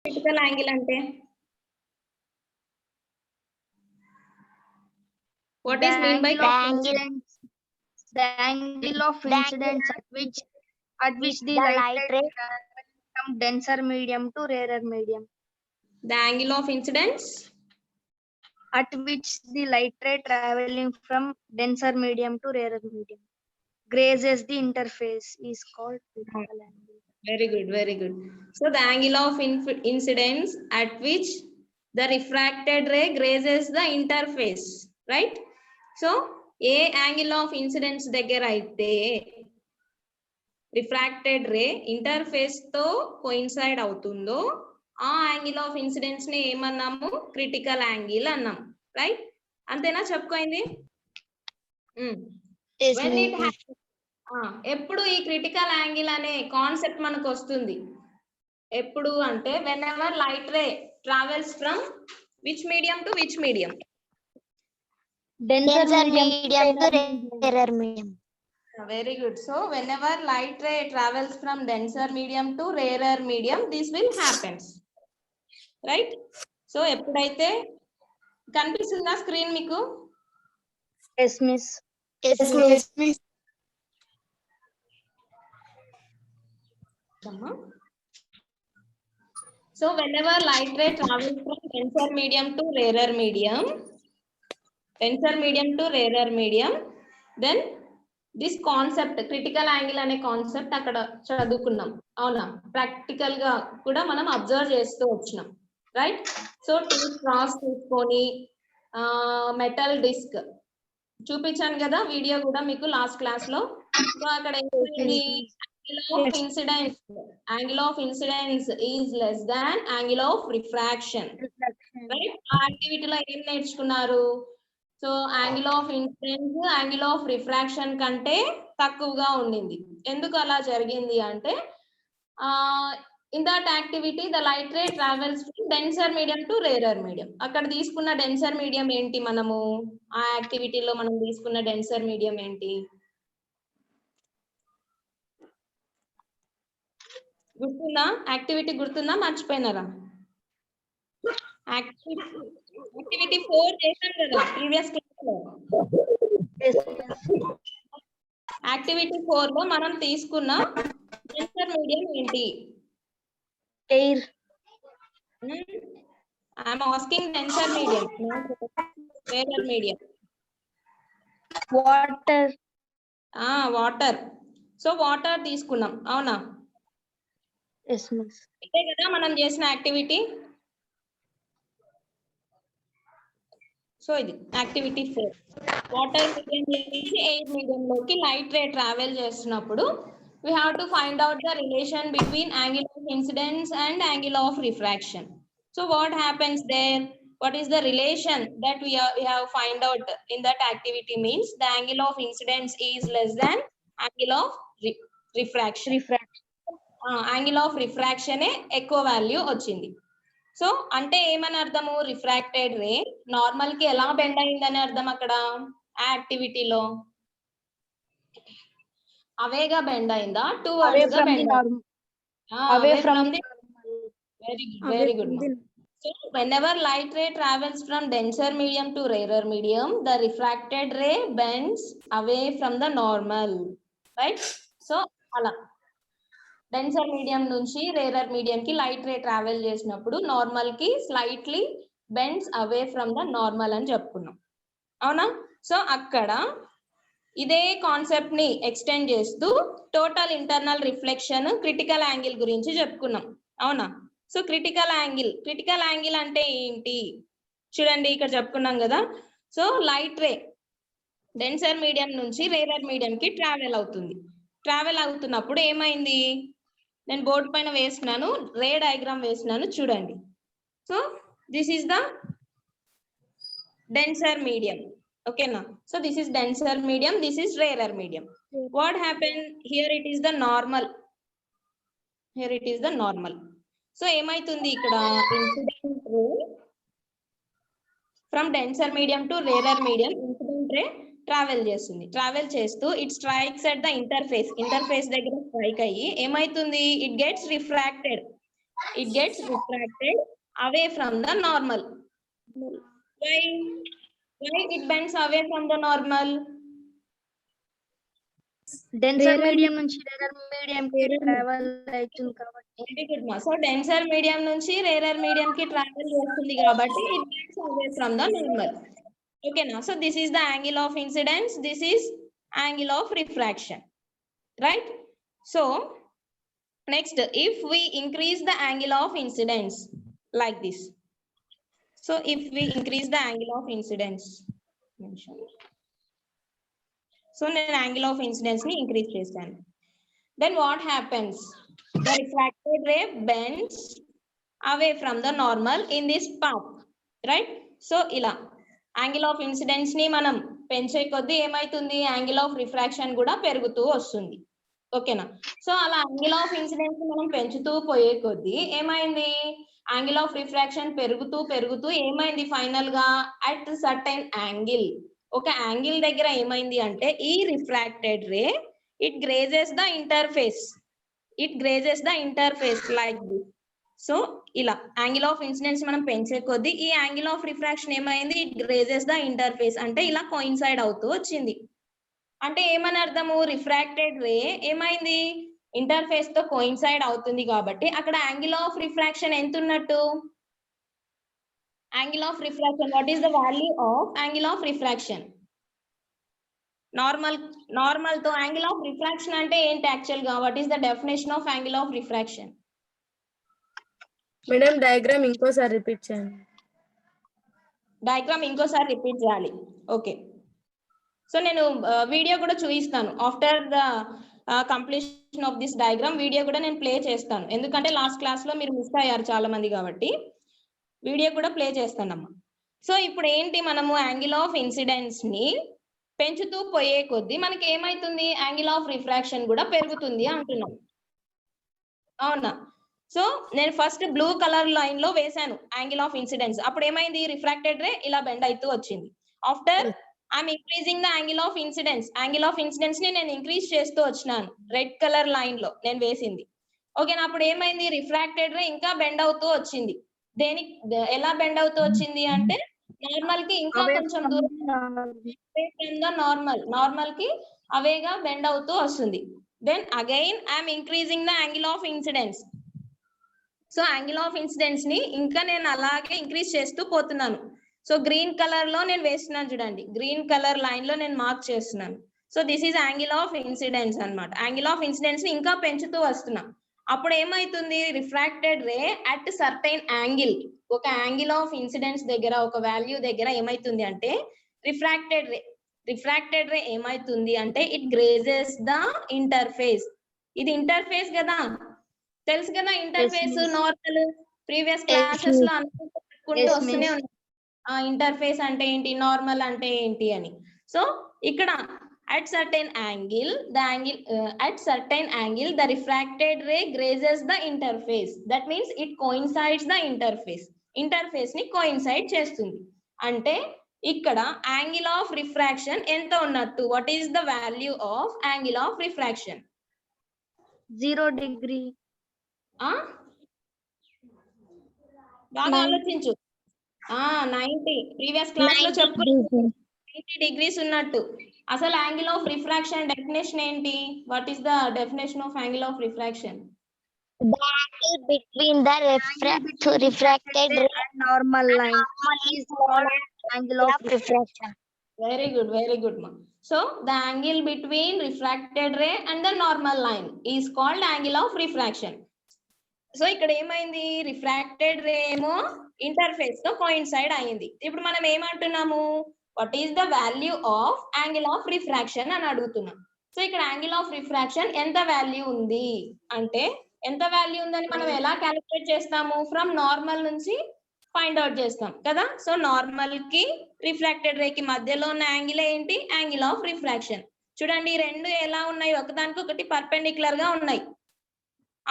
critical angle ante what is mean by the angle of incidence at which the light ray from denser medium to rarer medium. The angle of incidence at which the light ray traveling from denser medium to rarer medium grazes the interface is called critical angle. Very good, very good. So the angle of incidence at which the refracted ray grazes the interface, right? So a angle of incidence దగ్గర అయితే refracted ray interface తో coincide అవుతుందో ఆ angle of incidence ని ఏమన్నాము critical angle అన్నాం, right? అంతేనా చెప్పుకోయింది? ఎప్పుడు ఈ క్రిటికల్ యాంగిల్ అనే కాన్సెప్ట్ మనకు వస్తుంది ఎప్పుడు అంటే when ever light ray travels from which medium to which medium? denser medium to rarer medium. Very good. So whenever light ray travels from denser medium to rarer medium, this will happens, right? So ఎప్పుడైతే కనిపిస్తుందా screen మీకు? Yes miss. So whenever light ray travels from denser medium to rarer medium, then this concept critical angle అనే concept అక్కడ చదువుకున్నాం, అవునా? Practical గా కూడా మనం అబ్జర్వ్ చేస్తూ వచ్చినాం, రైట్? సో క్రాస్ తీసుకొని మెటల్ డిస్క్ చూపించాను కదా వీడియో కూడా మీకు లాస్ట్ క్లాస్ లో. సో అక్కడ angle of incidence is less than angle of refraction, right? ఆ యాక్టివిటీలో ఏం నేర్చుకున్నారు? So angle of incidence angle of refraction కంటే తక్కువగా ఉండింది. ఎందుకు అలా జరిగింది అంటే in that activity the light ray travels from denser medium to rarer medium. అక్కడ తీసుకున్న డెన్సర్ మీడియం ఏంటి? మనము ఆ యాక్టివిటీలో మనం తీసుకున్న డెన్సర్ మీడియం ఏంటి? గుర్తుందా? యాక్టివిటీ గుర్తుందా? మర్చిపోయినారా? యాక్టివిటీ 4 చేశాం కదా ప్రీవియస్ క్లాస్ లో. యాక్టివిటీ 4 లో మనం తీసుకున్న డెన్సర్ మీడియం ఏంటి? Air. I'm asking denser medium, rarer medium. Water. Water. So water తీసుకున్నాం, అవునా? yes miss. ఇదే కదా మనం చేసిన యాక్టివిటీ. సో ఇది యాక్టివిటీ 4. వాటర్ మీడియం నుంచి ఎయిర్ మీడియం లోకి లైట్ రే ట్రావెల్ చేస్తున్నప్పుడు we have to find out the relation between angle of incidence and angle of refraction. So what happens there? What is the relation that we have find out in that activity? Means the angle of incidence is less than angle of refraction. Angle of refraction ఏ ఎక్కువ value వచ్చింది. So అంటే ఏమని అర్థము? Refracted ray normal కి ఎలా bend అయిందని అర్థం అక్కడ ఆ యాక్టివిటీలో. అవేగా బెండ్ అయిందా? టువర్డ్స్ గా bend away from the very good. So whenever light ray travels from denser medium to rarer medium, the refracted ray bends away from the normal, right? So అలా denser medium నుంచి rarer medium కి light ray travel చేసినప్పుడు normal కి slightly bends away from the normal అని చెప్పుకున్నాం, అవునా? So అక్కడ ఇదే కాన్సెప్ట్ ని ఎక్స్టెండ్ చేస్తూ total internal reflection critical angle గురించి చెప్పుకున్నాం, అవునా? సో క్రిటికల్ యాంగిల్ అంటే ఏంటి చూడండి, ఇక్కడ చెప్పుకున్నాం కదా. So light ray denser medium నుంచి రేరర్ మీడియం కి ట్రావెల్ అవుతున్నప్పుడు ఏమైంది? నేను బోర్డు పైన వేసినాను, రే డయాగ్రామ్ వేసినాను చూడండి. So this is the denser medium, ఓకేనా? So this is denser medium, this is rarer medium. What happen here? It is the normal. So ఏమైతుంది ఇక్కడ? Incident ray from denser medium to rarer medium incident ray travel చేస్తూ it strikes at the interface దగ్గర strike అయ్యి ఏమైతుంది? It gets refracted. It gets refracted away from the normal. Why? Why it bends away from the normal? Denser medium నుంచి rarer medium కి travel అవుతుంది కాబట్టి. Very good, ma. So denser medium నుంచి rarer medium కి travel చేస్తుంది కాబట్టి it bends away from the normal. Okay, now so this is the angle of incidence. This is angle of refraction, right? So next, if we increase the angle of incidence like this. So if we increase the angle of incidence, so then angle of incidence ni increase chestanu. Then what happens? The refracted ray bends away from the normal in this path, right? So ila angle of incidence ni manam penche koddi emaitundi angle of refraction kuda perugutu vastundi. ఓకేనా? So అలా angle of incidence మనం పెంచుతూ పోయే కొద్దీ ఏమైంది, angle of refraction పెరుగుతూ పెరుగుతూ ఏమైంది ఫైనల్ గా అట్ సర్టైన్ యాంగిల్, ఒక యాంగిల్ దగ్గర ఏమైంది అంటే ఈ refracted ray it grazes the interface, it grazes the interface like this. So ఇలా యాంగిల్ ఆఫ్ ఇన్సిడెన్స్ మనం పెంచే కొద్దీ ఈ యాంగిల్ ఆఫ్ రిఫ్రాక్షన్ ఏమైంది, ఇట్ గ్రేజెస్ ద ఇంటర్ఫేస్ అంటే ఇలా కోయిన్సైడ్ అవుతూ వచ్చింది. అంటే ఏమని అర్థము, రిఫ్రాక్టెడ్ రే ఏమైంది ఇంటర్ఫేస్ తో కోయిన్సైడ్ అవుతుంది కాబట్టి అక్కడ యాంగిల్ ఆఫ్ రిఫ్రాక్షన్ ఎంత ఉన్నట్టు, angle of refraction, what is the value of angle of refraction? Normal తో యాంగిల్ ఆఫ్ రిఫ్రాక్షన్ అంటే ఏంటి యాక్చువల్ గా, what is the definition of angle of refraction? Madam diagram ఇంకోసారి రిపీట్ చేయండి. డయాగ్రామ్ ఇంకోసారి repeat చేయాలి. ఓకే, సో నేను video కూడా చూపిస్తాను. After the completion of this diagram video కూడా నేను ప్లే చేస్తాను, ఎందుకంటే లాస్ట్ క్లాస్ లో మీరు మిస్ అయ్యారు చాలా మంది కాబట్టి వీడియో కూడా ప్లే చేస్తానమ్మా. సో ఇప్పుడు ఏంటి, మనము యాంగిల్ ఆఫ్ ఇన్సిడెన్స్ ని పెంచుతూ పోయే కొద్దీ మనకి ఏమైతుంది, యాంగిల్ ఆఫ్ రిఫ్రాక్షన్ కూడా పెరుగుతుంది అంటున్నాం, అవునా? సో నేను ఫస్ట్ బ్లూ కలర్ లైన్ లో వేసాను యాంగిల్ ఆఫ్ ఇన్సిడెన్స్, అప్పుడు ఏమైంది, రిఫ్రాక్టెడ్ రే ఇలా బెండ్ అవుతూ వచ్చింది. After I'm increasing the angle of incidence, angle of incidence ని నేను ఇంక్రీజ్ చేస్తూ వచ్చినాను రెడ్ కలర్ లైన్ లో నేను వేసింది. ఓకేనా? అప్పుడు ఏమైంది, రిఫ్రాక్టెడ్ రే ఇంకా బెండ్ అవుతూ వచ్చింది. దేనికి ఎలా బెండ్ అవుతూ వచ్చింది అంటే నార్మల్ కి ఇంకా కొంచెం దూరం, నార్మల్ కి అవేగా బెండ్ అవుతూ వస్తుంది. Then again I'm increasing the angle of incidence. So angle of incidence ని ఇంకా నేను అలాగే ఇంక్రీజ్ చేస్తూ పోతున్నాను. సో గ్రీన్ కలర్ లో నేను వేస్తున్నాను చూడండి, గ్రీన్ కలర్ లైన్ లో నేను మార్క్ చేస్తున్నాను. So this is angle of incidence అన్నమాట. యాంగిల్ ఆఫ్ ఇన్సిడెన్స్ ని ఇంకా పెంచుతూ వస్తున్నా. అప్పుడు ఏమైతుంది, refracted ray at certain angle, ఒక యాంగిల్ ఆఫ్ ఇన్సిడెన్స్ దగ్గర ఒక వాల్యూ దగ్గర ఏమైతుంది అంటే రిఫ్రాక్టెడ్ రే ఏమైతుంది అంటే ఇట్ గ్రేజెస్ ద ఇంటర్ఫేస్. ఇది ఇంటర్ఫేస్ కదా, తెలుసు కదా ఇంటర్ఫేస్, నార్మల్ ప్రీవియస్ క్లాసెస్ లో అనుకుంటూ వస్తూనే ఉన్నాయి ఇంటర్ఫేస్ అంటే ఏంటి, నార్మల్ అంటే ఏంటి అని. సో ఇక్కడ at certain angle the refracted ray grazes the interface, that means it coincides the interface ని coincide చేస్తుంది. అంటే ఇక్కడ యాంగిల్ ఆఫ్ రిఫ్రాక్షన్ ఎంత ఉన్నట్టు, what is the value of angle of refraction? 0 degree. బాగా ఆలోచించు. 90 ప్రీవియస్ క్లాస్ లో చెప్పు 90 degrees ఉన్నట్టు. అసలు యాంగిల్ ఆఫ్ రిఫ్రాక్షన్ డెఫినేషన్ ఏంటి, what is the definition of angle of refraction? The angle between the refracted ray and normal line is called angle of refraction. Very good ma. So the angle between refracted ray and the normal line is called angle of refraction. So ఇక్కడ ఏమైంది, refracted రే ఏమో interface తో coincide అయింది. ఇప్పుడు మనం ఏమంటున్నాము, what is the value of angle of refraction అని అడుగుతున్నాం. సో ఇక్కడ యాంగిల్ ఆఫ్ రిఫ్రాక్షన్ ఎంత వాల్యూ ఉంది అంటే, ఎంత వాల్యూ ఉందని మనం ఎలా క్యాలిక్యులేట్ చేస్తాము, ఫ్రమ్ నార్మల్ నుంచి ఫైండ్ అవుట్ చేస్తాం కదా. సో నార్మల్ కి రిఫ్రాక్టెడ్ రే కి మధ్యలో ఉన్న యాంగిల్ ఏంటి, యాంగిల్ ఆఫ్ రిఫ్రాక్షన్. చూడండి రెండు ఎలా ఉన్నాయి, ఒకదానికి ఒకటి పర్పెండిక్యులర్ గా ఉన్నాయి,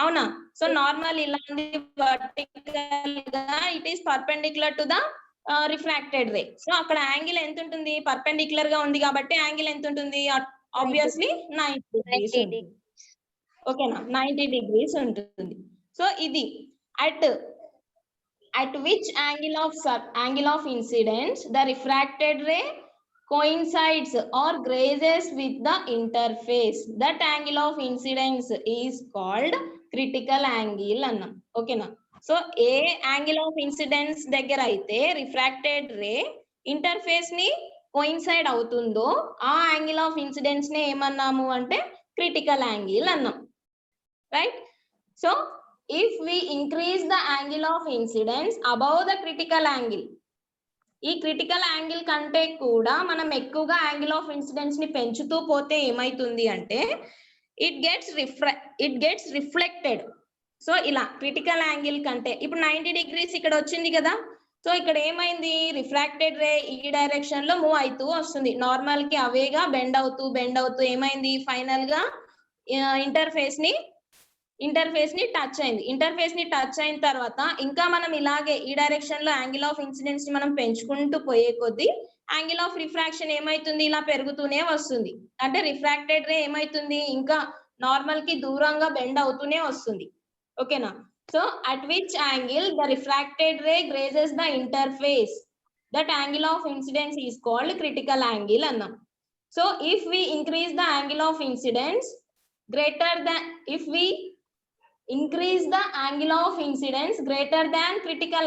అవునా? సో నార్మల్ ఇలా ఉంది వర్టికల్ గా, it is perpendicular to the refracted ray. So అక్కడ యాంగిల్ ఎంత ఉంటుంది, పర్పెండిక్యులర్ గా ఉంది కాబట్టి యాంగిల్ ఎంత ఉంటుంది, ఆబ్వియస్లీ 90 degrees. ఓకేనా, 90 degrees ఉంటుంది. సో ఇది at which angle of incidence the refracted ray coincides or grazes with the interface. That angle of incidence is called critical angle annam. Okay na? So a angle of incidence దగ్గర అయితే refracted ray interface ని coincide అవుతుందో ఆ angle of incidence ని ఏమన్నాము అంటే critical angle అన్నాం. Right? So if we increase the angle of incidence above the critical angle, ఈ critical angle కంటే కూడా మనం ఎక్కువగా యాంగిల్ ఆఫ్ ఇన్సిడెన్స్ ని పెంచుతూ పోతే ఏమైతుంది అంటే ఇట్ గెట్స్ రిఫ్లెక్టెడ్. సో ఇలా క్రిటికల్ యాంగిల్ కంటే ఇప్పుడు 90 degrees ఇక్కడ వచ్చింది కదా. సో ఇక్కడ ఏమైంది, రిఫ్రాక్టెడ్ రే ఈ డైరెక్షన్ లో మూవ్ అవుతూ వస్తుంది, నార్మల్ కి అవేగా బెండ్ అవుతూ ఏమైంది, ఫైనల్ గా ఇంటర్ఫేస్ ని టచ్ అయింది. ఇంటర్ఫేస్ ని టచ్ అయిన తర్వాత ఇంకా మనం ఇలాగే ఈ direction low angle of incidence ని మనం పెంచుకుంటూ పోయే కొద్దీ యాంగిల్ ఆఫ్ రిఫ్రాక్షన్ ఏమైతుంది, ఇలా పెరుగుతూనే వస్తుంది. అంటే రిఫ్రాక్టెడ్ రే ఏమైతుంది, ఇంకా నార్మల్ కి దూరంగా బెండ్ అవుతూనే వస్తుంది. ఓకేనా? So at which angle the refracted ray grazes the interface, that angle of incidence is called critical angle అన్నాం. So if we increase the angle of incidence greater than, if we increase the angle of incidence greater than critical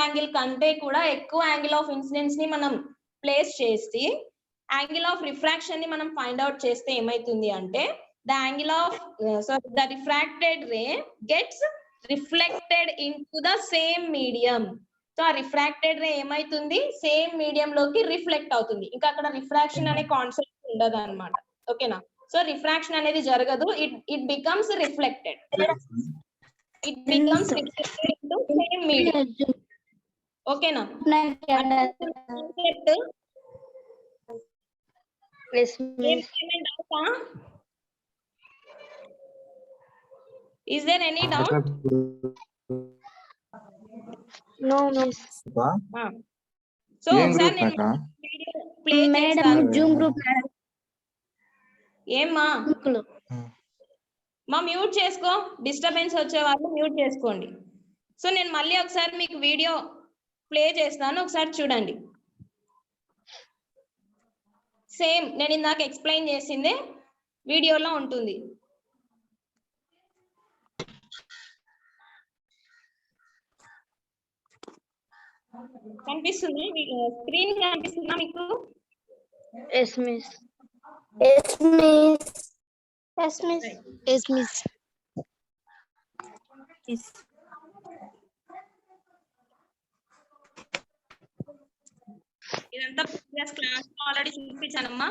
angle కంటే కూడా ఎక్కువ angle of incidence ని మనం place చేసి angle of refraction ని మనం find out చేస్తే ఏమైతుంది అంటే the refracted ray gets reflected into the same medium. So ఆ రిఫ్రాక్టెడ్ రే ఏమైతుంది, సేమ్ మీడియం లోకి రిఫ్లెక్ట్ అవుతుంది. ఇంకా అక్కడ రిఫ్రాక్షన్ అనే కాన్సెప్ట్ ఉండదు అన్నమాట. ఓకేనా? సో రిఫ్రాక్షన్ అనేది జరగదు, it becomes reflected, into same medium. ఓకేనా? Is there any doubt? No, miss. So ఒకసారి నేను వీడియో ప్లే చేస్తాను. జూమ్ గ్రూప్ ఏమ్మా మా మ్యూట్ చేసుకో, డిస్టర్బెన్స్ వచ్చే వాళ్ళు మ్యూట్ చేసుకోండి. సో నేను మళ్ళీ ఒకసారి మీకు వీడియో ప్లే చేస్తాను, ఒకసారి చూడండి. సేమ్ నేను ఇందాక ఎక్స్ప్లెయిన్ చేసిందే వీడియోలో ఉంటుంది. కనిపిస్తుంది, స్క్రీన్ కనిపిస్తుందా మీకు? Yes, miss. Yes, miss. Yes, miss. Yes, miss. ఇదంతా ప్రీవియస్ క్లాస్ ఆల్రెడీ చూపించానమ్మా.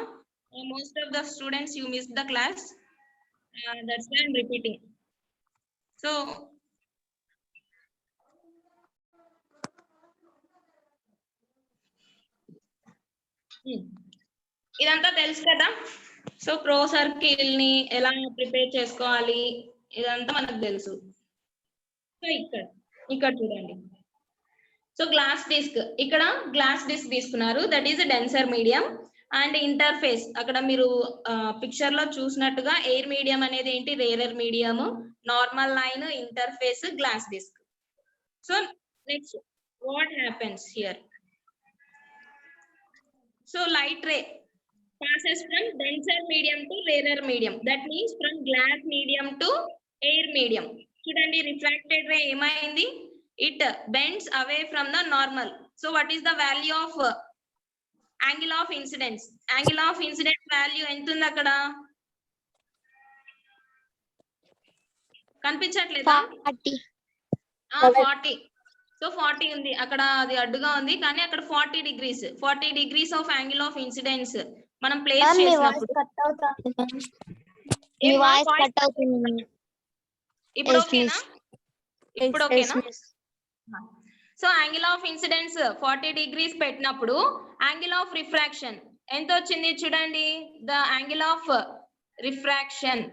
Most of the students you miss the class, that's why I'm repeating. So ఇదంతా తెలుసు కదా. సో ప్రో సర్కిల్ ని ఎలా ప్రిపేర్ చేసుకోవాలి ఇదంతా మనకు తెలుసు. సో ఇక్కడ చూడండి. సో గ్లాస్ డిస్క్, ఇక్కడ గ్లాస్ డిస్క్ తీసుకున్నారు, that is denser medium. And interface అక్కడ మీరు పిక్చర్ లో చూసినట్టుగా ఎయిర్ మీడియం అనేది ఏంటి, rarer medium, normal line, interface, glass disc. So next what happens here? So light ray passes from denser medium to rarer medium. That means from glass medium to air medium. Chudandi refracted ray emaindi, it bends away from the normal. So what is the value of angle of incidence? Angle of incidence value entundi akkada? కనిపించట్లేదా? 40. So 40 ఉంది అక్కడ, అది అడ్డుగా ఉంది కానీ అక్కడ 40 degrees of angle of incidence మనం place చేసినప్పుడు ఇప్పుడు ఓకేనా? ఇప్పుడు ఓకేనా? So angle of incidence 40 degrees పెట్టినప్పుడు యాంగిల్ ఆఫ్ రిఫ్రాక్షన్ ఎంత వచ్చింది చూడండి. ద యాంగిల్ ఆఫ్ రిఫ్రాక్షన్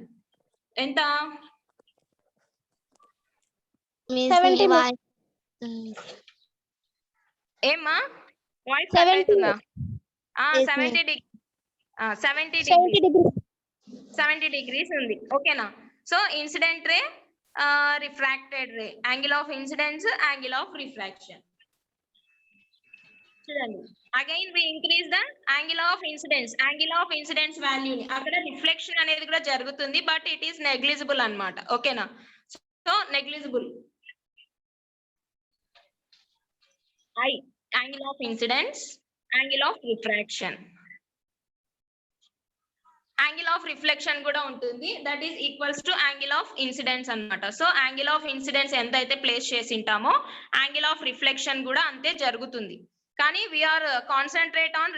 ఎంత? 70. ఏమా వాయిస్ 70 degrees ఉంది. ఓకేనా? So incident ray refracted ray, angle of incidence, angle of refraction. చూడండి, again we increase the angle of incidence వాల్యూని. అక్కడ రిఫ్లెక్షన్ అనేది కూడా జరుగుతుంది, బట్ ఇట్ ఈస్ నెగ్లిజిబుల్ అన్నమాట. ఓకేనా? So negligible. I, angle of incidence, angle of refraction. Angle of reflection కూడా ఉంటుంది, that is equals to angle of incidence అన్నమాట. సో యాంగిల్ ఆఫ్ ఇన్సిడెన్స్ ఎంత అయితే ప్లేస్ చేసి ఉంటామో యాంగిల్ ఆఫ్ రిఫ్లెక్షన్ కూడా అంతే జరుగుతుంది. కానీ we're concentrate on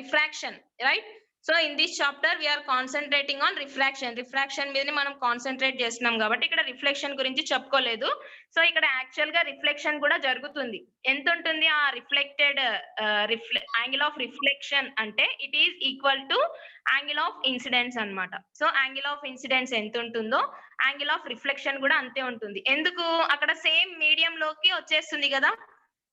refraction, right? So in this chapter we're concentrating on refraction మీదనే మనం కాన్సన్ట్రేట్ చేస్తున్నాం కాబట్టి ఇక్కడ రిఫ్లెక్షన్ గురించి చెప్పుకోలేదు. సో ఇక్కడ యాక్చువల్ గా రిఫ్లెక్షన్ కూడా జరుగుతుంది. ఎంత ఉంటుంది ఆ రిఫ్లెక్టెడ్ యాంగిల్ ఆఫ్ రిఫ్లెక్షన్ అంటే it is equal to angle of incidence అన్నమాట. సో యాంగిల్ ఆఫ్ ఇన్సిడెన్స్ ఎంత ఉంటుందో యాంగిల్ ఆఫ్ రిఫ్లెక్షన్ కూడా అంతే ఉంటుంది. ఎందుకు? అక్కడ సేమ్ మీడియం లోకి వచ్చేస్తుంది కదా.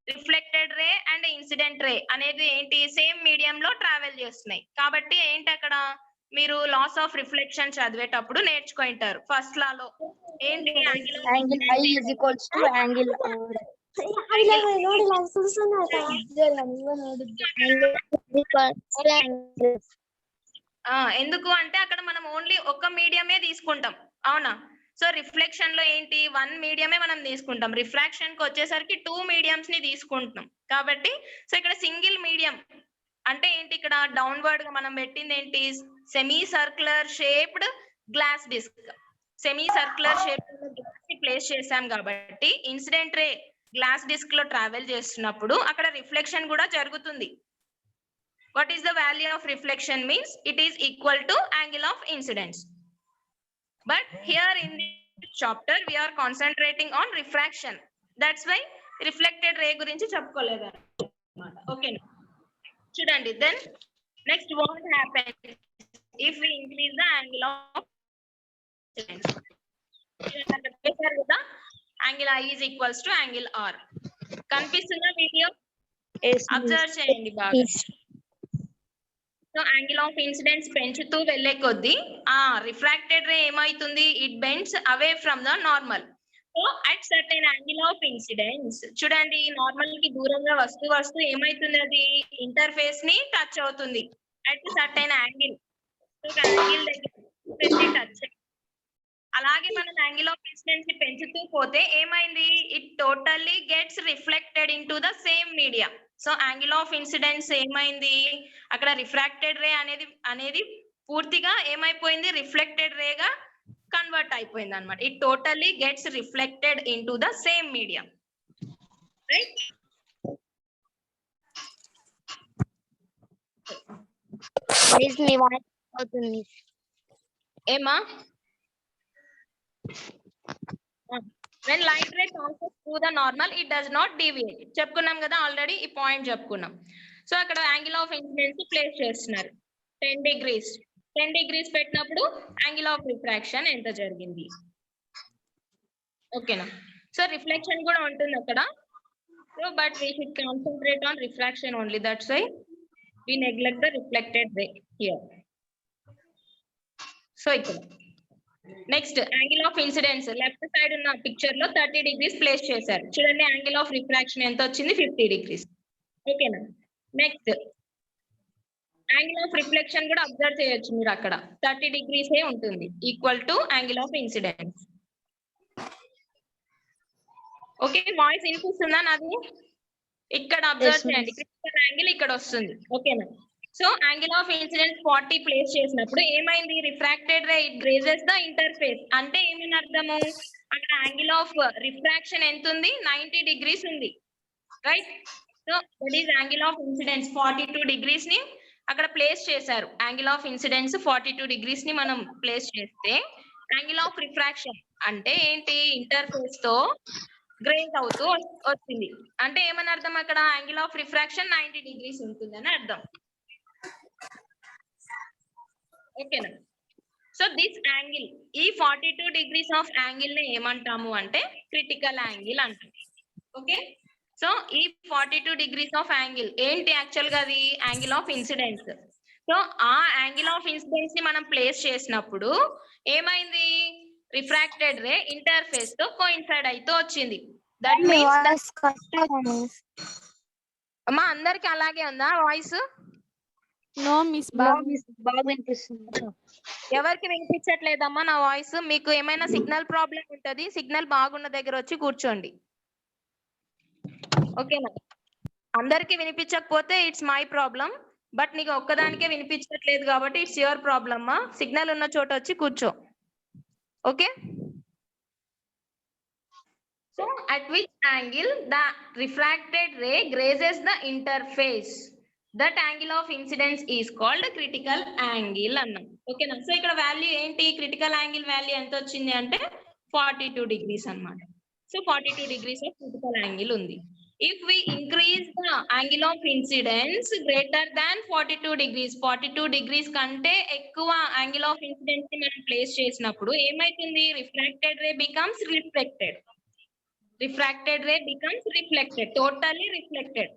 Reflected ray and incident ray అనేది ఏంటి, సేమ్ మీడియం లో ట్రావెల్ చేస్తున్నాయి కాబట్టి ఏంటి అక్కడ మీరు లాస్ ఆఫ్ రిఫ్లెక్షన్ చదివేటప్పుడు నేర్చుకుంటారు ఫస్ట్ లాలో. ఏంటి? Angle I is equals to angle ఎందుకు అంటే అక్కడ మనం ఓన్లీ ఒక మీడియమే తీసుకుంటాం, అవునా? సో రిఫ్లెక్షన్ లో ఏంటి, వన్ మీడియమే మనం తీసుకుంటాం. రిఫ్రాక్షన్ కి వచ్చేసరికి 2 మీడియంస్ ని తీసుకుంటున్నాం కాబట్టి సో ఇక్కడ సింగిల్ మీడియం అంటే ఏంటి, ఇక్కడ డౌన్వర్డ్ గా మనం పెట్టింది ఏంటి, semi circular shaped glass disc. Semi circular shape place చేసాం కాబట్టి ఇన్సిడెంట్ రే గ్లాస్ డిస్క్ లో ట్రావెల్ చేస్తున్నప్పుడు అక్కడ రిఫ్లెక్షన్ కూడా జరుగుతుంది. What is the value of reflection means it is equal to angle of incidence. But here in this chapter we are concentrating on refraction. That's why reflected ray gurinchi cheppukoledu annamata. Okay na? Chudandi, then next what happens if we increase the angle of incidence? Angle I is equals to angle R. Kanpistunda video? Observe cheyandi baga. So angle of incidence పెంచుతూ వెళ్లే కొద్దీ ఆ refracted ray ఏమైతుంది, it bends away from the normal. So at certain angle of incidence చూడండి, normal కి దూరంగా వస్తూ ఏమైతుంది, అది ఇంటర్ఫేస్ ని టచ్ అవుతుంది at certain angle. So angle దగ్గర టచ్. అలాగే మనం యాంగిల్ ఆఫ్ ఇన్సిడెన్స్ ని పెంచుతూ పోతే ఏమైంది, it totally gets reflected in to the same media. So angle of incidence ఏమైంది, అక్కడ రిఫ్రాక్టెడ్ రే అనేది పూర్తిగా ఏమైపోయింది, రిఫ్లెక్టెడ్ రేగా కన్వర్ట్ అయిపోయింది అన్నమాట. It totally gets reflected in to the same medium, right? ఏమా? when light ray passes through the normal it does not deviate. చెప్పుకున్నాం కదా ఆల్రెడీ, ఈ పాయింట్ చెప్పుకున్నాం. సో అక్కడ యాంగిల్ ఆఫ్ ఇన్సిడెన్స్ ప్లేస్ చేస్తున్నారు 10 degrees పెట్టినప్పుడు యాంగిల్ ఆఫ్ రిఫ్రాక్షన్ ఎంత జరిగింది, ఓకేనా? సో రిఫ్లెక్షన్ కూడా ఉంటుంది అక్కడ. So but we should concentrate on refraction only, that's why we neglect the reflected ray here. So ఇక్కడ next angle of incidence left side ఉన్న పిక్చర్ లో 30 degrees ప్లేస్ చేశారు. చూడండి యాంగిల్ ఆఫ్ రిఫ్రాక్షన్ ఎంత వచ్చింది, 50 degrees. ఓకేనా? నెక్స్ట్ యాంగిల్ ఆఫ్ రిఫ్లెక్షన్ కూడా అబ్జర్వ్ చేయొచ్చు మీరు, అక్కడ 30 degrees ఏ ఉంటుంది, equal to angle of incidence. Okay, voice వినిపిస్తుందా నాది? ఇక్కడ అబ్జర్వ్ చేయండి, క్రిటికల్ యాంగిల్ ఇక్కడ వస్తుంది. ఓకేనా? So angle of incidence 40 place చేసినప్పుడు ఏమైంది, refracted ray it grazes the interface. అంటే ఏమని అర్థము, అక్కడ యాంగిల్ ఆఫ్ రిఫ్రాక్షన్ ఎంత ఉంది, 90 degrees ఉంది, right? So that is angle of incidence 42 degrees ని అక్కడ ప్లేస్ చేశారు. యాంగిల్ ఆఫ్ ఇన్సిడెన్స్ 42 degrees ని మనం ప్లేస్ చేస్తే యాంగిల్ ఆఫ్ రిఫ్రాక్షన్ అంటే ఏంటి, ఇంటర్ఫేస్ తో గ్రేజ్ అవుతూ వచ్చింది. అంటే ఏమని అర్థం, అక్కడ యాంగిల్ ఆఫ్ రిఫ్రాక్షన్ 90 degrees ఉంటుంది అని అర్థం. ఓకేనా? సో దిస్ యాంగిల్, ఈ 42 degrees ఆఫ్ యాంగిల్ ని ఏమంటాము అంటే క్రిటికల్ యాంగిల్ అంటాం. ఓకే, సో ఈ 42 degrees ఆఫ్ యాంగిల్ ఏంటి, యాక్చువల్ గా అది యాంగిల్ ఆఫ్ ఇన్సిడెన్స్. సో ఆ యాంగిల్ ఆఫ్ ఇన్సిడెన్స్ ని మనం ప్లేస్ చేసినప్పుడు ఏమైంది, రిఫ్రాక్టెడ్ రే ఇంటర్ఫేస్ తో కోయిన్సైడ్ అయితే వచ్చింది. దట్ మీన్స్ అమ్మా అందరికి అలాగే ఉందా వాయిస్? నో మిస్ బాగా వినిపిస్తుంది. ఎవరికి వినిపించట్లేదమ్మా నా వాయిస్? మీకు ఏమైనా సిగ్నల్ ప్రాబ్లం ఉంటది, సిగ్నల్ బాగున్న దగ్గర వచ్చి కూర్చోండి. ఓకేనా? అందరికి వినిపించకపోతే ఇట్స్ మై ప్రాబ్లం, బట్ నీకు ఒక్కదానికే వినిపించట్లేదు కాబట్టి ఇట్స్ యువర్ ప్రాబ్లమ్. సిగ్నల్ ఉన్న చోట వచ్చి కూర్చో. Okay. So at which angle the refracted ray grazes the interface, that angle of incidence is called critical angle అన్నాం. ఓకేనా? సో ఇక్కడ వాల్యూ ఏంటి? క్రిటికల్ యాంగిల్ వాల్యూ ఎంత వచ్చింది అంటే 42 degrees అన్నమాట. So 42 degrees of critical angle ఉంది. If we increase the angle of incidence greater than 42 degrees, 42 degrees కంటే ఎక్కువ angle of incidence ని మనం ప్లేస్ చేసినప్పుడు ఏమైతుంది? Refracted ray becomes reflected. Refracted ray becomes reflected, totally reflected.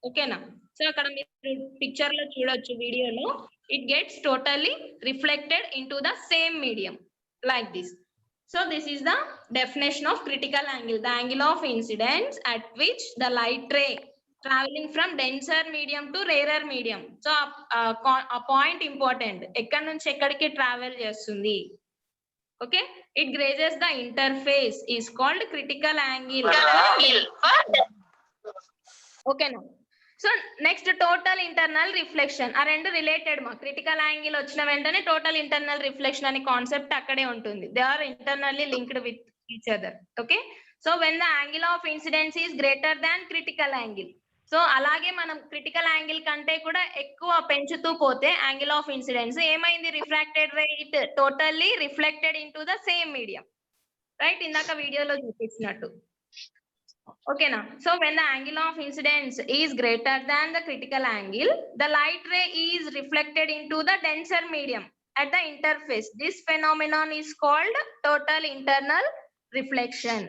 ఓకేనా? So అక్కడ మీరు పిక్చర్ లో చూడొచ్చు, వీడియోలో, it gets totally reflected into the same medium like this. So this is the definition of critical angle, the angle of incidence at which the light ray traveling from denser medium to rarer medium. So a point important, ఎక్కడి నుంచి ఎక్కడికి travel చేస్తుంది. Okay, it grazes the interface is called critical angle. Okay now, so next total internal reflection ఆ రెండు related మా. Critical angle వచ్చిన వెంటనే total internal reflection అనే కాన్సెప్ట్ అక్కడే ఉంటుంది. They are internally linked with each other. Okay, so when the angle of incidence is greater than critical angle, so అలాగే మనం క్రిటికల్ యాంగిల్ కంటే కూడా ఎక్కువ పెంచుతూ పోతే యాంగిల్ ఆఫ్ ఇన్సిడెన్స్ ఏమైంది? Refracted ray it totally reflected into the same medium. Right, ఇందాక వీడియోలో చూపించినట్టు. ఓకేనా? So when the angle of incidence is greater than the critical angle, the light ray is reflected into the denser medium at the interface. This phenomenon is called total internal reflection.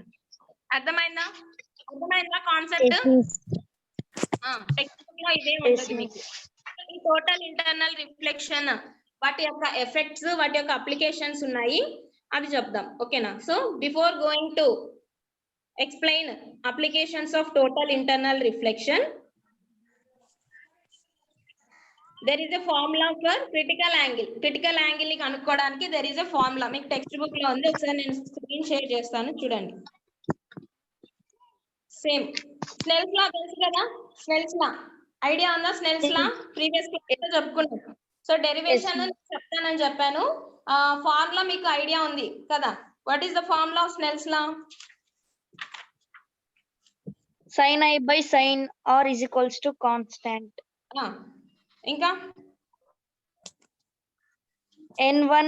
అర్థమైందా? అర్థమైందా concept? Text లో ఇదే ఉంటుంది మీకు. ఈ total internal reflection వాటి యొక్క effects, వాటి యొక్క అప్లికేషన్స్ ఉన్నాయి, అది చెప్దాం. ఓకేనా? So before going to explain applications of total internal reflection, there is a formula for critical angle. critical angle ని కనుక్కోవడానికి there is a formula, మీకు టెక్స్ట్ బుక్ లో ఉంది. ఒకసారి నేను స్క్రీన్ షేర్ చేస్తాను, చూడండి. సేమ్ స్నెల్స్ లా తెలుసు కదా? స్నెల్స్ లా ఐడియా ఉందా? స్నెల్స్ లా ప్రీవియస్ క్లాస్ లో చెప్పుకున్నాం. సో డెరివేషన్ చెప్తానని చెప్పాను. ఫార్ములా మీకు ఐడియా ఉంది కదా? What is the formula of Snell's law? sin I by sin R is equals to constant. ఇంకా N1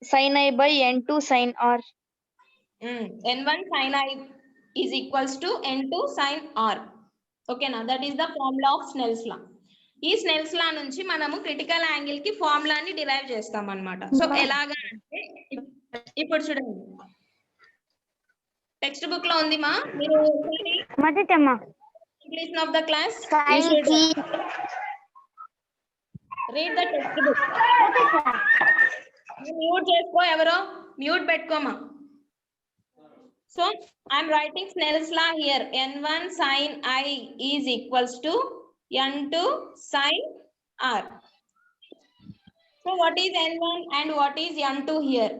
sin I by N2 sin R. N1 sin I is equals to N2 sin R. ఓకేనా? That is the formula of Snell's law. ఈ Snell's law నుంచి మనము critical angle కి ఫార్ములాని derive చేస్తాం అన్నమాట. So ఎలాగా అంటే ఇప్పుడు చూడండి, టెక్స్ట్ బుక్ లో ఉంది మా. మీరు completion of the class you should read the text book. Mute చేసుకో, ఎవరో మ్యూట్ పెట్టుకోమా. So I'm writing Snell's law here. N1 sin I is equals to N2 sin R. So what is N1 and what is N2 here?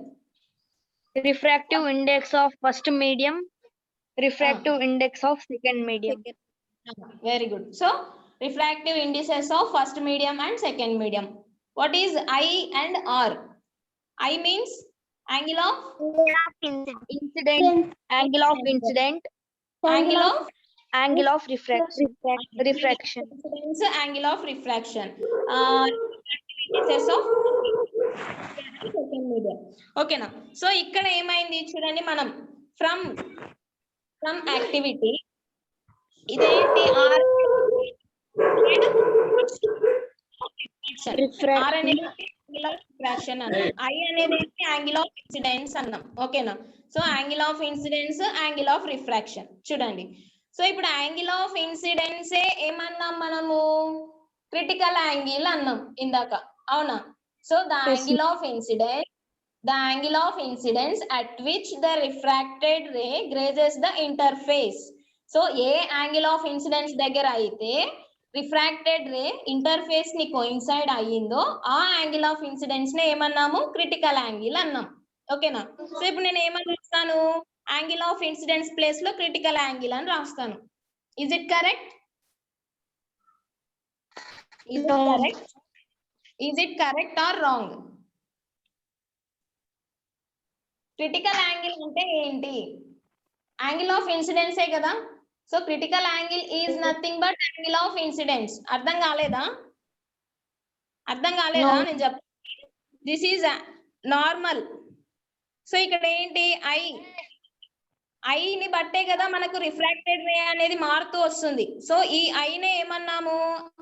Refractive index of first medium, refractive index of second medium. Very good. So refractive indices of first medium and second medium. What is I and R? I means angle of incident, angle of incident, angle of refraction. Incidence, angle of refraction. Indices of second medium. Okay na? So ikkada emaindi chudandi manam from activity ఇదేంటి? R అనేది angle of refraction అన్నాం, I అనేది angle of incidence అన్నాం. ఓకేనా? So angle of incidence, angle of refraction. చూడండి, so ఇప్పుడు angle of ఇన్సిడెన్సే ఏమన్నాం మనము? Critical angle అన్నాం ఇందాక, అవునా? So the angle of incidence the angle of incidence at which the refracted ray grazes the interface. So ఏ angle of incidence దగ్గర అయితే refracted ray interface ని కోయిన్సైడ్ అయ్యిందో ఆ యాంగిల్ ఆఫ్ ఇన్సిడెన్స్ ని ఏమన్నాము క్రిటికల్ యాంగిల్ అన్నాం. ఓకేనా? సో ఇప్పుడు నేను ఏమని రాస్తాను, యాంగిల్ ఆఫ్ ఇన్సిడెన్స్ ప్లేస్ లో క్రిటికల్ యాంగిల్ అని రాస్తాను. Is it correct? Is it correct or wrong? Critical angle అంటే ఏంటి? యాంగిల్ ఆఫ్ ఇన్సిడెన్సే కదా. So critical angle is nothing but angle of incidence. అర్థం కాలేదా? నేను చెప్తాను. This is normal. సో ఇక్కడ ఏంటి, ఐని బట్టే కదా మనకు రిఫ్రాక్టెడ్ రే అనేది మారుతూ వస్తుంది. సో ఈ ఐనే ఏమన్నాము,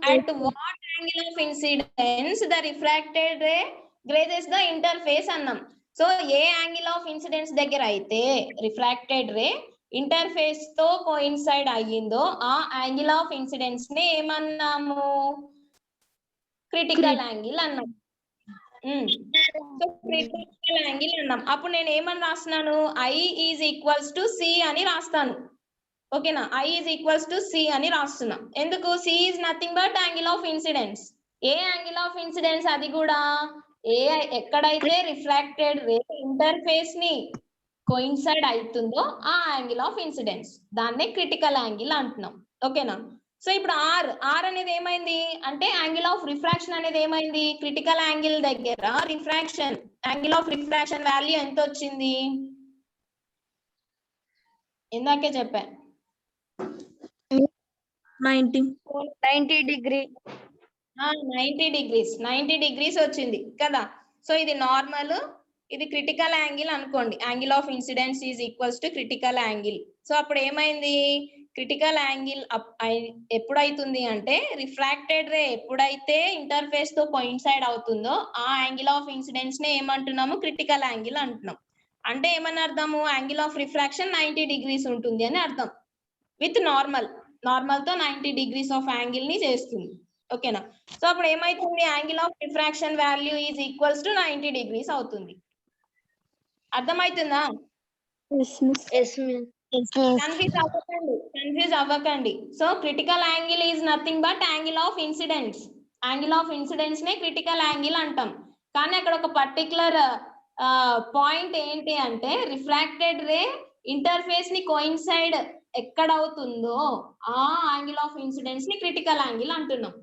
at what angle of incidence the refracted ray grazes the interface అన్నాం. సో ఏ యాంగిల్ ఆఫ్ ఇన్సిడెన్స్ దగ్గర అయితే రిఫ్రాక్టెడ్ రే ఇంటర్ఫేస్ తో కోయిన్సైడ్ అయ్యిందో ఆ యాంగిల్ ఆఫ్ ఇన్సిడెన్స్ ని ఏమన్నాము, క్రిటికల్ యాంగిల్ అన్నాం. క్రిటికల్ యాంగిల్ అన్నాం. అప్పుడు నేను ఏమని రాస్తున్నాను, I is equals to C అని రాస్తాను. ఓకేనా? I is equals to C అని రాస్తున్నా. ఎందుకు? C is nothing but angle of incidence. A angle of incidence? అది కూడా ఎక్కడైతే రిఫ్రాక్టెడ్ రే ఇంటర్ఫేస్ ని కోయిన్సైడ్ అవుతుందో ఆ యాంగిల్ ఆఫ్ ఇన్సిడెన్స్, దాన్నే క్రిటికల్ యాంగిల్ అంటున్నాం. ఓకేనా? సో ఇప్పుడు ఆర్ అనేది ఏమైంది అంటే యాంగిల్ ఆఫ్ రిఫ్రాక్షన్ అనేది ఏమైంది, క్రిటికల్ యాంగిల్ దగ్గర refraction angle of refraction value ఎంత వచ్చింది, ఇందాకే చెప్పా 90 డిగ్రీ 90 డిగ్రీస్ వచ్చింది కదా. సో ఇది నార్మల్, ఇది క్రిటికల్ యాంగిల్ అనుకోండి. Angle of incidence is equals to critical angle. So అప్పుడు ఏమైంది, క్రిటికల్ యాంగిల్ ఎప్పుడైతుంది అంటే రిఫ్రాక్టెడ్ రే ఎప్పుడైతే ఇంటర్ఫేస్ తో కోయిన్సైడ్ అవుతుందో ఆ యాంగిల్ ఆఫ్ ఇన్సిడెన్స్ ని ఏమంటున్నాము, క్రిటికల్ యాంగిల్ అంటున్నాం. అంటే ఏమని అర్థము, యాంగిల్ ఆఫ్ రిఫ్రాక్షన్ 90 డిగ్రీస్ ఉంటుంది అని అర్థం. విత్ నార్మల్ తో 90 డిగ్రీస్ ఆఫ్ యాంగిల్ ని చేస్తుంది. ఓకేనా? సో అప్పుడు ఏమైతుంది, angle of refraction value is equals to 90 degrees అవుతుంది. అర్థమవుతుందా? కన్ఫ్యూజ్ అవ్వకండి. So critical angle is nothing but angle of incidence. Angle of incidence నే క్రిటికల్ యాంగిల్ అంటాం. కానీ అక్కడ ఒక పర్టికులర్ పాయింట్ ఏంటి అంటే రిఫ్రాక్టెడ్ రే ఇంటర్ఫేస్ ని కోయిన్సైడ్ ఎక్కడ అవుతుందో ఆ యాంగిల్ ఆఫ్ ఇన్సిడెన్స్ ని క్రిటికల్ యాంగిల్ అంటున్నాం.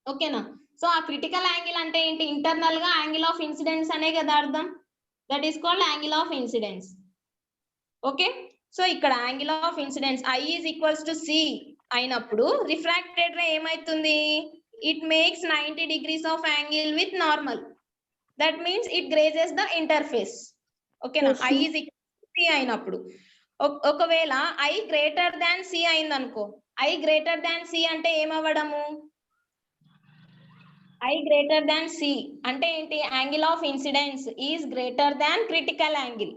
ఓకేనా? సో ఆ క్రిటికల్ యాంగిల్ అంటే ఏంటి, ఇంటర్నల్ గా యాంగిల్ ఆఫ్ ఇన్సిడెన్స్ అనే కదా అర్థం. That is called angle of incidence. Okay? So ఇక్కడ angle of incidence I is equals to C అయినప్పుడు రిఫ్రాక్టెడ్ రే ఏమైతుంది, it makes 90 degrees of angle with normal. That means it grazes the interface. ఓకేనా? I is equal to C అయినప్పుడు. ఒకవేళ I greater than C అయింది అనుకో, I greater than C అంటే ఏమవ్వడము, I greater than C అంటే ఏంటి, angle of incidence is greater than critical angle.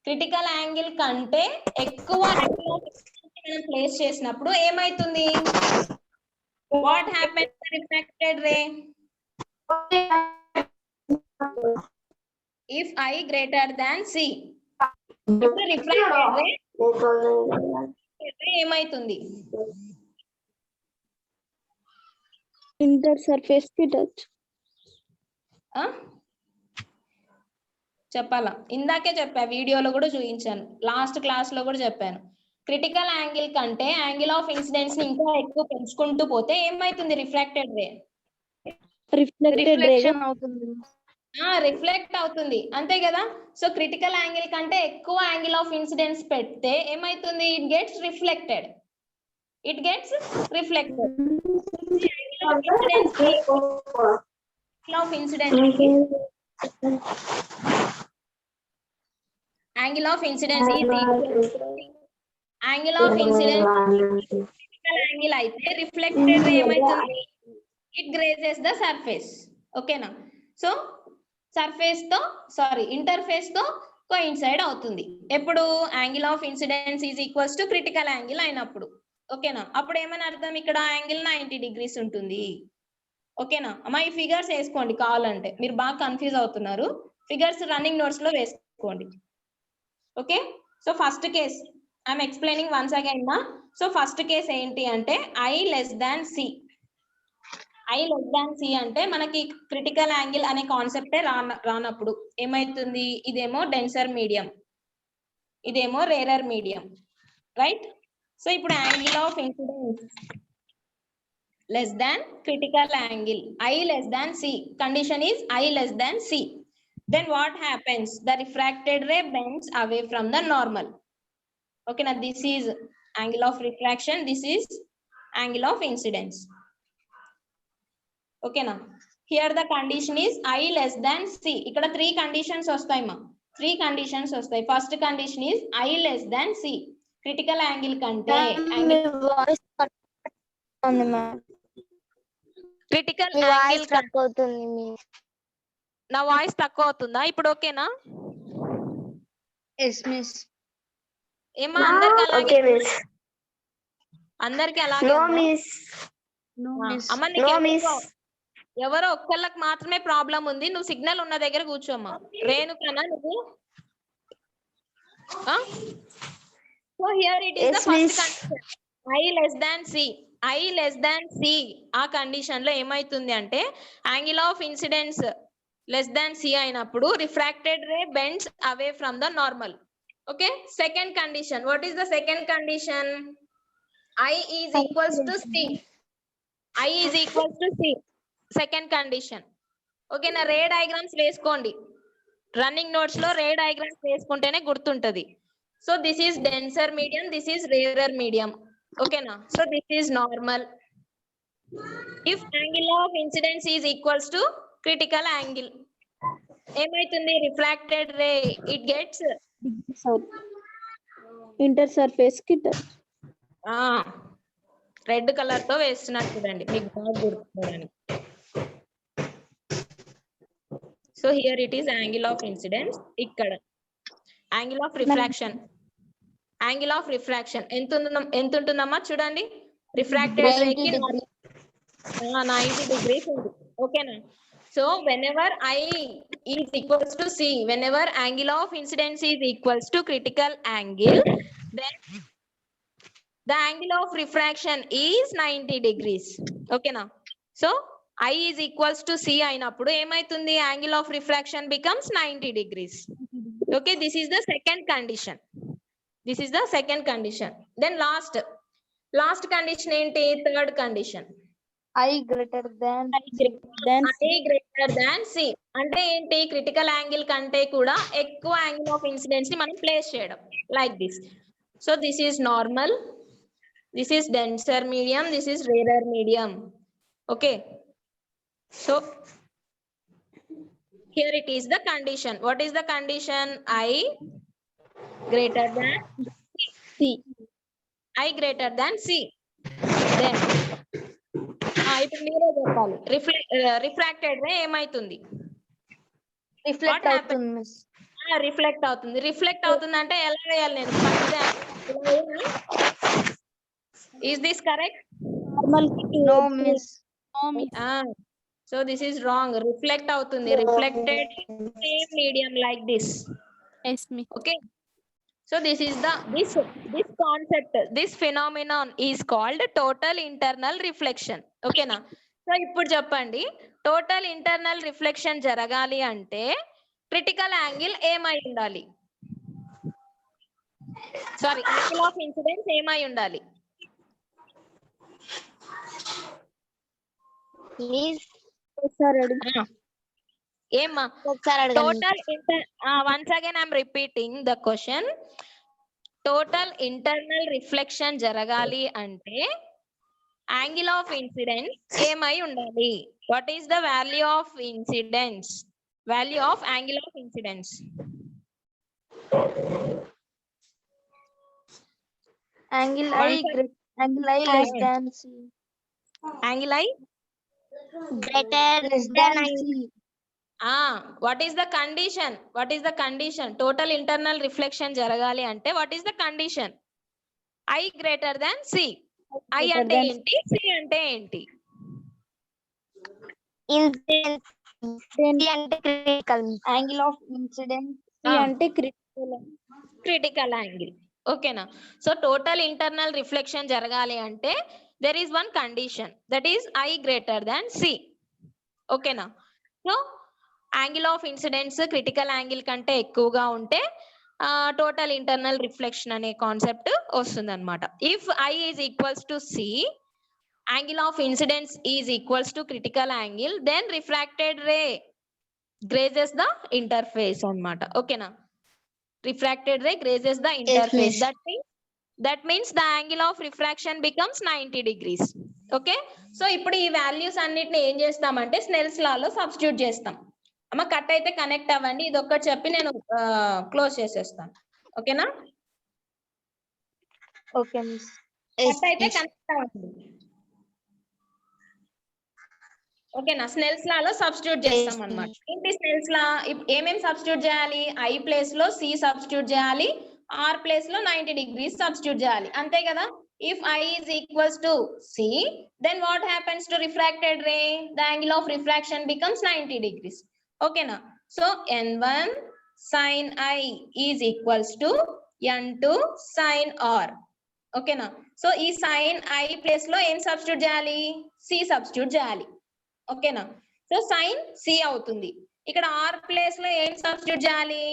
Critical angle కంటే ఎక్కువ యాంగిల్ ఆఫ్ ఇన్సిడెన్స్ మనం ప్లేస్ చేసినప్పుడు ఏమైతుంది, what happens to refracted ray, if I greater than C, ఇప్పుడు రిఫ్రాక్టెడ్ రే ఏమైతుంది, ఇంటర్ సర్ఫేస్ కి టచ్. చెప్పాలా? ఇందాకే చెప్పా, వీడియోలో కూడా చూపించాను, లాస్ట్ క్లాస్ లో కూడా చెప్పాను. క్రిటికల్ యాంగిల్ కంటే యాంగిల్ ఆఫ్ ఇన్సిడెన్స్ ని ఇంకా ఎక్కువ పెంచుకుంటూ పోతే ఏమైతుంది, రిఫ్రాక్టెడ్ రే రిఫ్లెక్ట్ అవుతుంది. అంతే కదా? సో క్రిటికల్ యాంగిల్ కంటే ఎక్కువ యాంగిల్ ఆఫ్ ఇన్సిడెన్స్ పెడితే ఏమైతుంది, it gets reflected. Angle of incidence is equal to angle of incidence critical angle అయితే రిఫ్లెక్టెడ్ రే ఏమైతుంది, ఇట్ గ్రేజెస్ ద సర్ఫేస్. ఓకేనా? సో సర్ఫేస్ తో ఇంటర్ఫేస్ తో కోయిన్సైడ్ అవుతుంది. ఎప్పుడు angle of incidence is equals to critical angle అయినప్పుడు. ఓకేనా? అప్పుడు ఏమని అర్థం, ఇక్కడ యాంగిల్ 90 డిగ్రీస్ ఉంటుంది. ఓకేనా అమ్మా? ఈ ఫిగర్స్ వేసుకోండి కావాలంటే, మీరు బాగా కన్ఫ్యూజ్ అవుతున్నారు. ఫిగర్స్ రన్నింగ్ నోట్స్ లో వేసుకోండి. Okay, so first case I'm explaining once again మా. సో ఫస్ట్ కేస్ ఏంటి అంటే I less than C. I less than C అంటే మనకి క్రిటికల్ యాంగిల్ అనే కాన్సెప్టే రానప్పుడు ఏమైతుంది, ఇదేమో డెన్సర్ మీడియం, ఇదేమో రేరర్ మీడియం, రైట్? సో ఇప్పుడు angle of incidence less than critical angle, I less than C. Condition is I less than C. Then what happens? The refracted ray bends away from the normal. Okay, now this is angle of refraction, this is angle of incidence. Okay, now here the condition is I less than C. ఇక్కడ 3 conditions వస్తాయి మా, 3 conditions వస్తాయి. First condition is I less than C. Critical angle కంటే critical angle నా voice తక్కువ అవుతుందా ఇప్పుడు? ఓకేనా? Yes, miss. ఏమా అందరికి అలాగే? అందరికి అలాగే? No, miss. అమ్మ నీకు ఎవరో ఒక్కళ్ళకి మాత్రమే ప్రాబ్లం ఉంది, నువ్వు సిగ్నల్ ఉన్న దగ్గర కూర్చోమ్మా. రేణుకనా నువ్వు? So here it is the first condition I less than C. I less than C ఆ కండిషన్ లో ఏమైతుంది అంటే angle of incidence less than C అయినప్పుడు refracted ray bends away from the normal. Okay, second condition, what is the second condition? I is equals to C. I is equals to C. Second condition. Okay, నా ray diagrams వేసుకోండి, running notes లో ray diagrams వేసుకుంటేనే గుర్తుంటది. So this is denser medium, this is rarer medium. Okay na, so this is normal. If angle of incidence is equals to critical angle, ఏమైతుంది? refracted ray it gets interface కి touch. Red colour తో వేస్తున్నారు చూడండి మీకు బాగా గుర్తుకోవడానికి. So here it is angle of incidence, ఇక్కడ angle of refraction. Angle of refraction ఎంత ఉంటుందమ్మా చూడండి, రిఫ్రాక్టెడ్ రేకి 90 degrees ఉంది. ఓకేనా? So whenever I is equals to C, whenever angle of incidence is equals to critical angle, then the angle of refraction is 90 degrees. ఓకేనా? So I is equals to C అయినప్పుడు ఏమైతుంది? Angle of refraction becomes 90 degrees. Okay, this is the second condition. This is the second condition. Then last condition ఏంటి? Third condition. I greater than C. అంటే ఏంటి? Critical angle కంటే కూడా ఎక్కువ angle of incidence ని మనం ప్లేస్ చేయడం like this. So this is normal, this is denser medium, this is rarer medium. Okay, so here it is the condition. What is the condition? I greater than C. I greater than C. Then ఇప్పుడు మీరే చెప్పాలి, refracted ray ఏమైతుంది? Reflect అవుతుంది miss. Reflect అవుతుంది. Reflect అవుతుంది అంటే ఎలా వేయాలి నేను? Is this correct? No, miss. So this is wrong. Reflect అవుతుంది. Reflected same medium like this. Yes, miss. Okay. So this is this concept, this phenomenon is called total internal reflection. Okay na? So ఇప్పుడు చెప్పండి, total internal reflection జరగాలి అంటే critical angle ఏమై ఉండాలి? Sorry, angle of incidence ఏమై ఉండాలి? Please. ఏమ్మా? Total once again I'm repeating the question. Total internal reflection జరగాలి అంటే angle of incidence ఏమై ఉండాలి? What is the value of incidence? Value of angle of incidence. Angle I less than C. Angle I Less than C. What is the condition? What is the condition? Total internal reflection జరగాలి అంటే what is the condition? I greater than C. I అంటే ఏంటి? C అంటే ఏంటి? Incidence C అంటే critical. Angle of incidence. C అంటే critical. Critical angle. ఓకేనా? So total internal reflection జరగాలి అంటే there is one condition, that is I greater than C. ఓకేనా? So angle of incidence critical angle కంటే ఎక్కువగా ఉంటే టోటల్ ఇంటర్నల్ రిఫ్లెక్షన్ అనే concept వస్తుంది అనమాట. If I is equals to C, angle of incidence is equals to critical angle, then refracted ray grazes the interface అన్నమాట. ఓకేనా? refracted ray grazes the interface. That means the angle of refraction becomes 90 degrees. Okay, so ఇప్పుడు ఈ values అన్నిటిని ఏం చేస్తామంటే Snell's law లో substitute చేస్తాం. అమ్మ కట్ అయితే కనెక్ట్ అవ్వండి, ఇది ఒక్కటి చెప్పి నేను క్లోజ్ చేసేస్తాను. ఓకేనా? Okay, miss. కట్ అయితే కనెక్ట్ అవ్వండి. ఓకేనా? స్నెల్స్ లా లో సబ్స్టిట్యూట్ చేస్తాం అన్నమాట. ఏంటి స్నెల్స్ లా? ఏమేం సబ్స్టిట్యూట్ చేయాలి? I ప్లేస్ లో C సబ్స్టిట్యూట్ చేయాలి, R ప్లేస్ లో 90 degrees సబ్స్టిట్యూట్ చేయాలి, అంతే కదా? If I is equals to C, then what happens to refracted ray? The angle of refraction becomes 90 degrees. ఓకేనా? So N1 sin I is equals to N2 sin R. ఓకేనా? So ఈ sin I place లో ఏం substitute చేయాలి? C substitute చేయాలి. ఓకేనా? So sign C అవుతుంది. ఇక్కడ R ప్లేస్ లో ఏం సబ్స్టిట్యూట్ చేయాలి?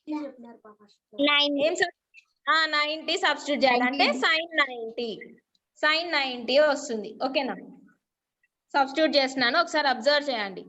90 సబ్స్టిట్యూట్ చేయాలి, అంటే sin 90 వస్తుంది. ఓకేనా? సబ్స్టిట్యూట్ చేస్తున్నాను, ఒకసారి అబ్జర్వ్ చేయండి.